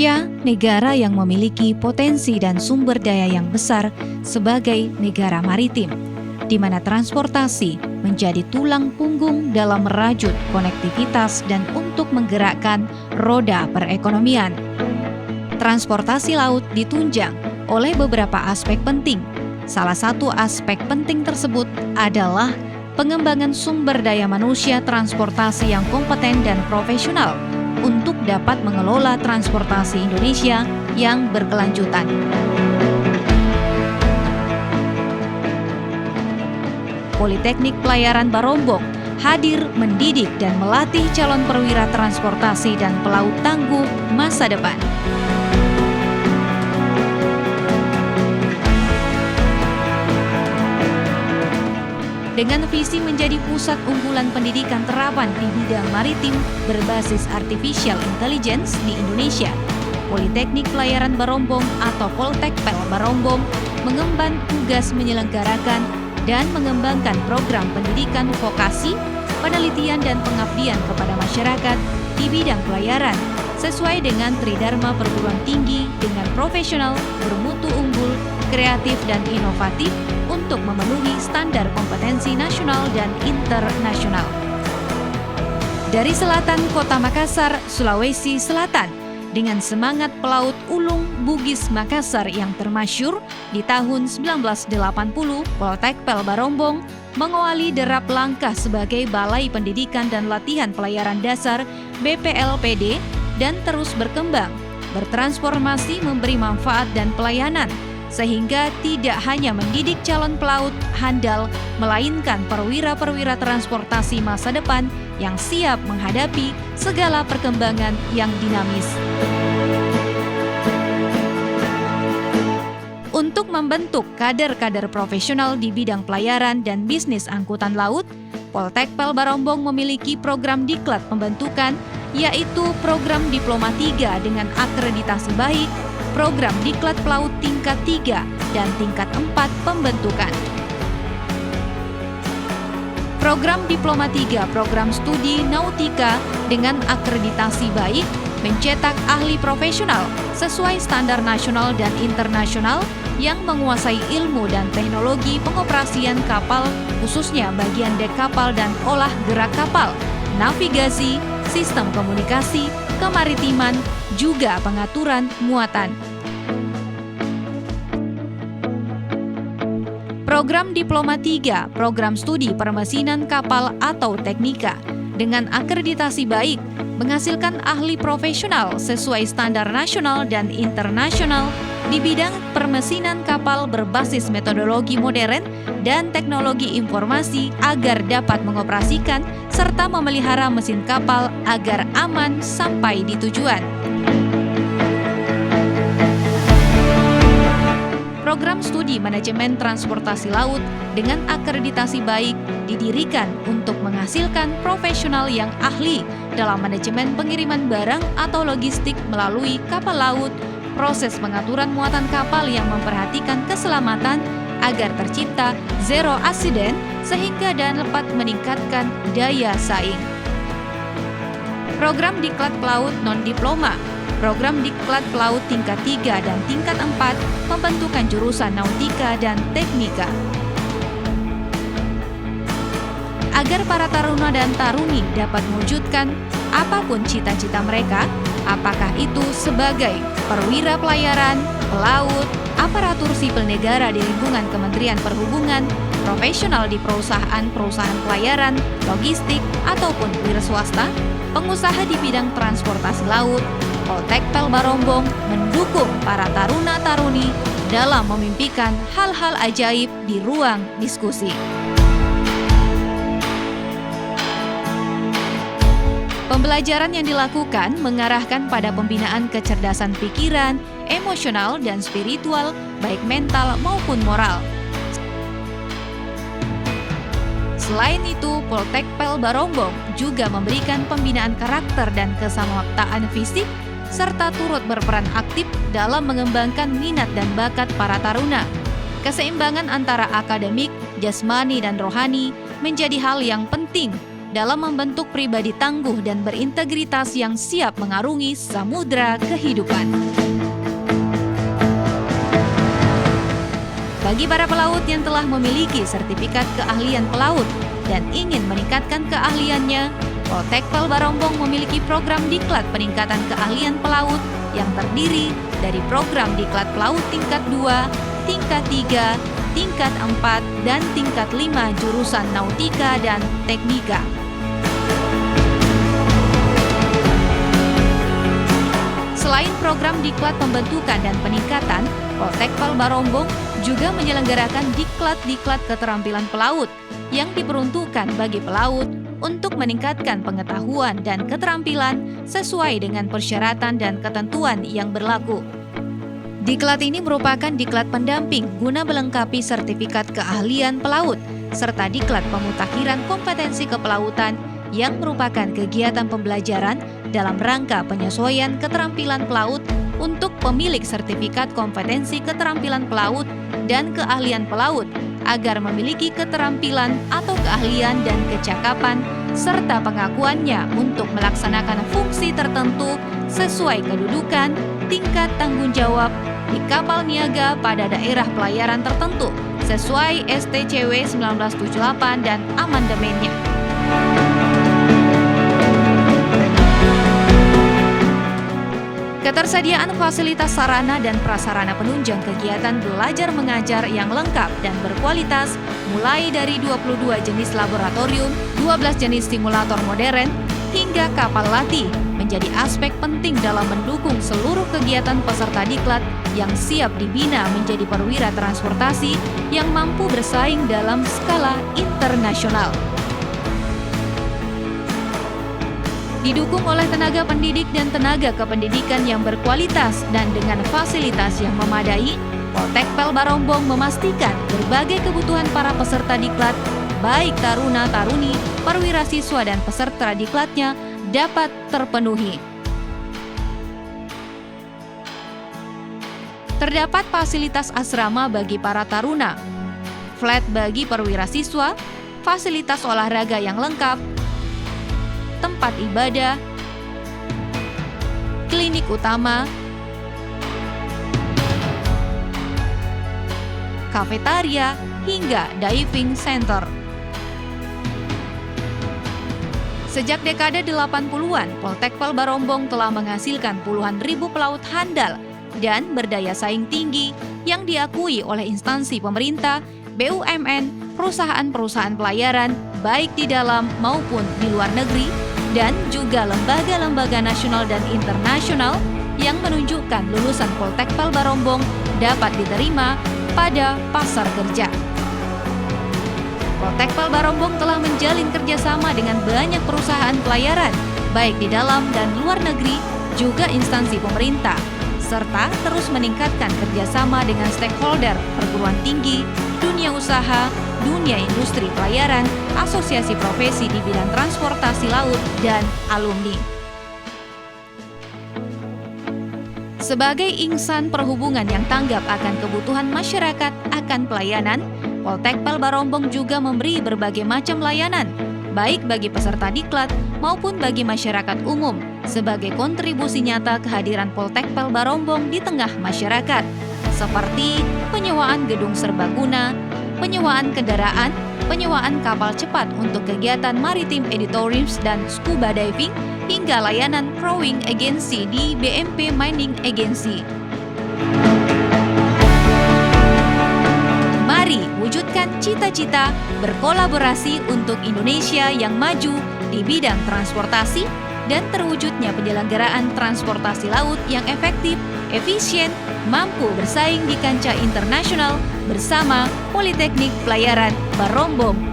Indonesia, negara yang memiliki potensi dan sumber daya yang besar sebagai negara maritim, di mana transportasi menjadi tulang punggung dalam merajut konektivitas dan untuk menggerakkan roda perekonomian. Transportasi laut ditunjang oleh beberapa aspek penting. Salah satu aspek penting tersebut adalah pengembangan sumber daya manusia transportasi yang kompeten dan profesional untuk dapat mengelola transportasi Indonesia yang berkelanjutan. Politeknik Pelayaran Barombong hadir mendidik dan melatih calon perwira transportasi dan pelaut tangguh masa depan. Dengan visi menjadi pusat unggulan pendidikan terapan di bidang maritim berbasis artificial intelligence di Indonesia, Politeknik Pelayaran Barombong atau Poltekpel Barombong mengemban tugas menyelenggarakan dan mengembangkan program pendidikan vokasi, penelitian dan pengabdian kepada masyarakat di bidang pelayaran sesuai dengan Tridharma Perguruan Tinggi dengan profesional, bermutu unggul, kreatif dan inovatif untuk memenuhi standar kompetensi nasional dan internasional. Dari selatan Kota Makassar, Sulawesi Selatan, dengan semangat pelaut ulung Bugis Makassar yang termasyur di tahun 1980, Poltekpel Barombong mengawali derap langkah sebagai Balai Pendidikan dan Latihan Pelayaran Dasar BPLPD dan terus berkembang, bertransformasi memberi manfaat dan pelayanan, sehingga tidak hanya mendidik calon pelaut handal, melainkan perwira-perwira transportasi masa depan yang siap menghadapi segala perkembangan yang dinamis. Untuk membentuk kader-kader profesional di bidang pelayaran dan bisnis angkutan laut, Poltekpel Barombong memiliki program diklat pembentukan, yaitu program Diploma 3 dengan akreditasi baik, program diklat pelaut tingkat 3 dan tingkat 4 pembentukan. Program Diploma 3 program studi nautika dengan akreditasi baik mencetak ahli profesional sesuai standar nasional dan internasional yang menguasai ilmu dan teknologi pengoperasian kapal, khususnya bagian dek kapal dan olah gerak kapal, navigasi, sistem komunikasi, kemaritiman, juga pengaturan muatan. Program Diploma 3, program studi permesinan kapal atau teknika, dengan akreditasi baik, menghasilkan ahli profesional sesuai standar nasional dan internasional di bidang permesinan kapal berbasis metodologi modern dan teknologi informasi agar dapat mengoperasikan serta memelihara mesin kapal agar aman sampai di tujuan. Program studi manajemen transportasi laut dengan akreditasi baik didirikan untuk menghasilkan profesional yang ahli dalam manajemen pengiriman barang atau logistik melalui kapal laut, proses pengaturan muatan kapal yang memperhatikan keselamatan agar tercipta zero accident sehingga dapat meningkatkan daya saing. Program Diklat Pelaut Non-Diploma, program Diklat Pelaut tingkat 3 dan tingkat 4, pembentukan jurusan nautika dan teknika. Agar para taruna dan taruni dapat mewujudkan apapun cita-cita mereka, apakah itu sebagai perwira pelayaran, pelaut, aparatur sipil negara di lingkungan Kementerian Perhubungan, profesional di perusahaan-perusahaan pelayaran, logistik, ataupun wira swasta, pengusaha di bidang transportasi laut, Poltekpel Barombong mendukung para taruna-taruni dalam memimpikan hal-hal ajaib di ruang diskusi. Pembelajaran yang dilakukan mengarahkan pada pembinaan kecerdasan pikiran, emosional, dan spiritual, baik mental maupun moral. Selain itu, Poltekpel Barombong juga memberikan pembinaan karakter dan kesamaptaan fisik, serta turut berperan aktif dalam mengembangkan minat dan bakat para taruna. Keseimbangan antara akademik, jasmani, dan rohani menjadi hal yang penting dalam membentuk pribadi tangguh dan berintegritas yang siap mengarungi samudra kehidupan. Bagi para pelaut yang telah memiliki sertifikat keahlian pelaut dan ingin meningkatkan keahliannya, Poltekpel Barombong memiliki program diklat peningkatan keahlian pelaut yang terdiri dari program diklat pelaut tingkat 2, tingkat 3, tingkat 4, dan tingkat 5 jurusan nautika dan teknika. Selain program diklat pembentukan dan peningkatan, Poltekpel Barombong juga menyelenggarakan diklat-diklat keterampilan pelaut yang diperuntukkan bagi pelaut untuk meningkatkan pengetahuan dan keterampilan sesuai dengan persyaratan dan ketentuan yang berlaku. Diklat ini merupakan diklat pendamping guna melengkapi sertifikat keahlian pelaut, serta diklat pemutakhiran kompetensi kepelautan yang merupakan kegiatan pembelajaran dalam rangka penyesuaian keterampilan pelaut untuk pemilik sertifikat kompetensi keterampilan pelaut dan keahlian pelaut agar memiliki keterampilan atau keahlian dan kecakapan serta pengakuannya untuk melaksanakan fungsi tertentu sesuai kedudukan, tingkat tanggung jawab di kapal niaga pada daerah pelayaran tertentu sesuai STCW 1978 dan amandemennya. Ketersediaan fasilitas sarana dan prasarana penunjang kegiatan belajar mengajar yang lengkap dan berkualitas mulai dari 22 jenis laboratorium, 12 jenis simulator modern, hingga kapal latih menjadi aspek penting dalam mendukung seluruh kegiatan peserta diklat yang siap dibina menjadi perwira transportasi yang mampu bersaing dalam skala internasional. Didukung oleh tenaga pendidik dan tenaga kependidikan yang berkualitas dan dengan fasilitas yang memadai, Poltekpel Barombong memastikan berbagai kebutuhan para peserta diklat, baik taruna-taruni, perwira siswa dan peserta diklatnya dapat terpenuhi. Terdapat fasilitas asrama bagi para taruna, flat bagi perwira siswa, fasilitas olahraga yang lengkap, tempat ibadah, klinik utama, kafetaria, hingga diving center. Sejak dekade 80-an, Poltekpel Barombong telah menghasilkan puluhan ribu pelaut handal dan berdaya saing tinggi yang diakui oleh instansi pemerintah, BUMN, perusahaan-perusahaan pelayaran, baik di dalam maupun di luar negeri, dan juga lembaga-lembaga nasional dan internasional yang menunjukkan lulusan Poltekpel Barombong dapat diterima pada pasar kerja. Poltekpel Barombong telah menjalin kerjasama dengan banyak perusahaan pelayaran, baik di dalam dan luar negeri, juga instansi pemerintah, serta terus meningkatkan kerjasama dengan stakeholder, perguruan tinggi, dunia usaha, dunia industri pelayaran, asosiasi profesi di bidang transportasi laut, dan alumni. Sebagai insan perhubungan yang tanggap akan kebutuhan masyarakat akan pelayanan, Poltekpel Barombong juga memberi berbagai macam layanan, baik bagi peserta diklat maupun bagi masyarakat umum, sebagai kontribusi nyata kehadiran Poltekpel Barombong di tengah masyarakat, seperti penyewaan gedung serbaguna, penyewaan kendaraan, penyewaan kapal cepat untuk kegiatan maritim editoriums dan scuba diving, hingga layanan crewing agency di BMP Mining Agency. Mari wujudkan cita-cita berkolaborasi untuk Indonesia yang maju di bidang transportasi dan terwujudnya penyelenggaraan transportasi laut yang efektif, efisien, mampu bersaing di kancah internasional bersama Politeknik Pelayaran Barombong